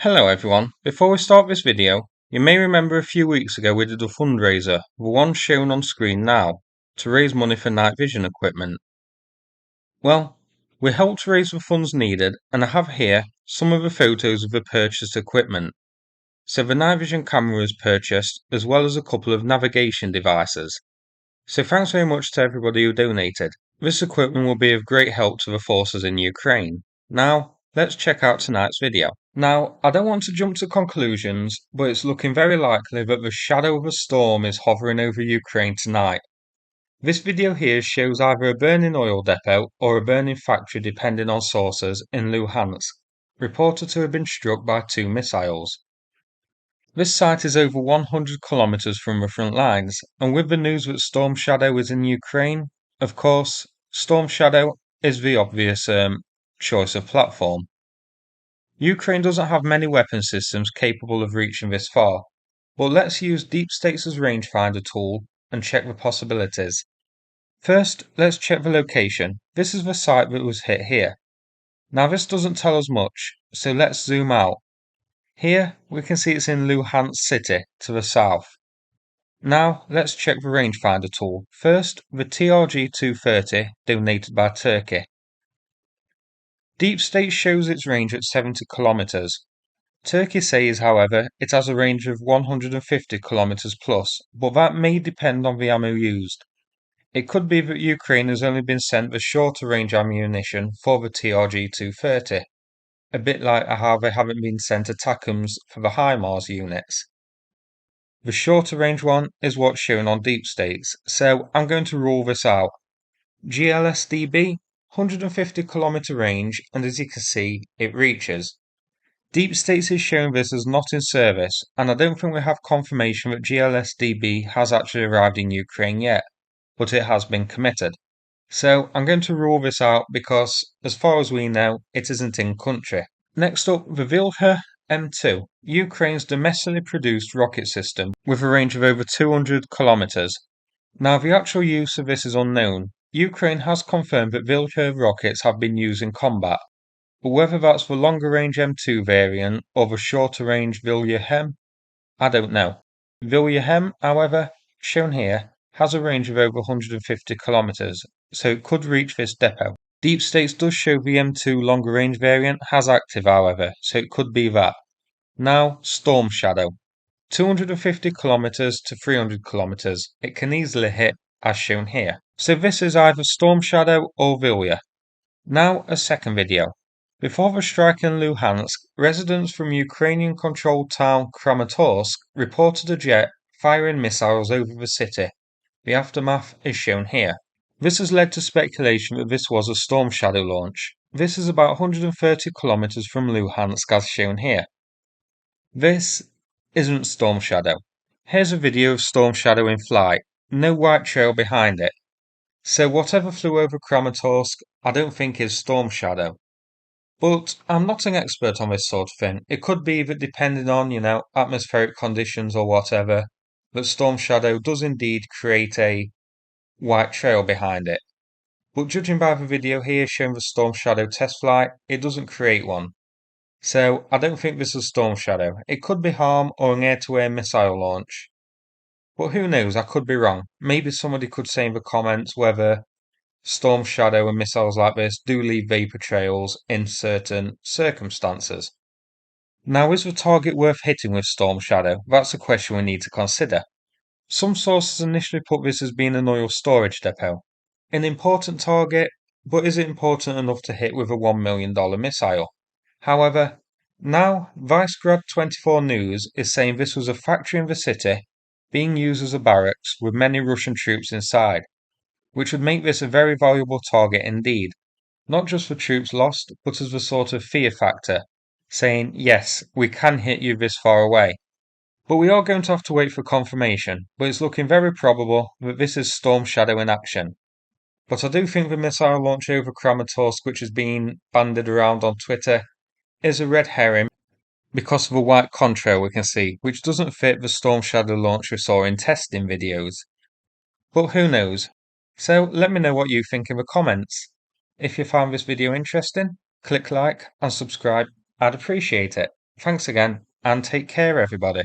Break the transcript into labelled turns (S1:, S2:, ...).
S1: Hello everyone, before we start this video, you may remember a few weeks ago we did a fundraiser, the one shown on screen now, to raise money for night vision equipment. Well, we helped raise the funds needed and I have here some of the photos of the purchased equipment. So the night vision camera was purchased as well as a couple of navigation devices. So thanks very much to everybody who donated. This equipment will be of great help to the forces in Ukraine. Now, let's check out tonight's video. Now, I don't want to jump to conclusions, but it's looking very likely that the shadow of a storm is hovering over Ukraine tonight. This video here shows either a burning oil depot or a burning factory depending on sources in Luhansk, reported to have been struck by 2 missiles. This site is over 100 kilometers from the front lines, and with the news that Storm Shadow is in Ukraine, of course, Storm Shadow is the obvious choice of platform. Ukraine doesn't have many weapon systems capable of reaching this far, but let's use Deep State's rangefinder tool and check the possibilities. First, let's check the location. This is the site that was hit here. Now this doesn't tell us much, so let's zoom out. Here we can see it's in Luhansk city to the south. Now let's check the rangefinder tool. First, the TRG-230 donated by Turkey. Deep State shows its range at 70 kilometers. Turkey says, however, it has a range of 150 kilometers plus, but that may depend on the ammo used. It could be that Ukraine has only been sent the shorter range ammunition for the TRG-230, a bit like how they haven't been sent ATACMS for the HIMARS units. The shorter range one is what's shown on Deep States, so I'm going to rule this out. GLSDB, 150 kilometer range, and as you can see, it reaches. Deep States is showing this as not in service, and I don't think we have confirmation that GLSDB has actually arrived in Ukraine yet, but it has been committed. So I'm going to rule this out because, as far as we know, it isn't in country. Next up, the Vilkha-M2, Ukraine's domestically produced rocket system with a range of over 200 kilometers. Now, the actual use of this is unknown. Ukraine has confirmed that Vilkha rockets have been used in combat, but whether that's the longer range M2 variant or the shorter range Vilkha-M, I don't know. Vilkha-M, however, shown here, has a range of over 150 kilometers, so it could reach this depot. Deep States does show the M2 longer range variant has active, however, so it could be that. Now, Storm Shadow. 250 kilometers to 300 kilometers. It can easily hit, as shown here. So this is either Storm Shadow or Vilkha. Now, a second video. Before the strike in Luhansk, residents from Ukrainian-controlled town Kramatorsk reported a jet firing missiles over the city. The aftermath is shown here. This has led to speculation that this was a Storm Shadow launch. This is about 130 kilometers from Luhansk as shown here. This isn't Storm Shadow. Here's a video of Storm Shadow in flight. No white trail behind it. So whatever flew over Kramatorsk, I don't think is Storm Shadow. But I'm not an expert on this sort of thing. It could be that depending on, atmospheric conditions or whatever, that Storm Shadow does indeed create a white trail behind it. But judging by the video here showing the Storm Shadow test flight, it doesn't create one. So I don't think this is Storm Shadow. It could be harm or an air-to-air missile launch. But who knows, I could be wrong. Maybe somebody could say in the comments whether Storm Shadow and missiles like this do leave vapor trails in certain circumstances. Now, is the target worth hitting with Storm Shadow? That's a question we need to consider. Some sources initially put this as being an oil storage depot. An important target, but is it important enough to hit with a $1 million missile? However, now Vicegrad24 News is saying this was a factory in the city being used as a barracks with many Russian troops inside, which would make this a very valuable target indeed, not just for troops lost, but as the sort of fear factor, saying, yes, we can hit you this far away. But we are going to have to wait for confirmation, but it's looking very probable that this is Storm Shadow in action. But I do think the missile launch over Kramatorsk, which is being bandied around on Twitter, is a red herring because of a white contrail we can see, which doesn't fit the Storm Shadow launch we saw in testing videos. But who knows? So let me know what you think in the comments. If you found this video interesting, click like and subscribe. I'd appreciate it. Thanks again, and take care, everybody.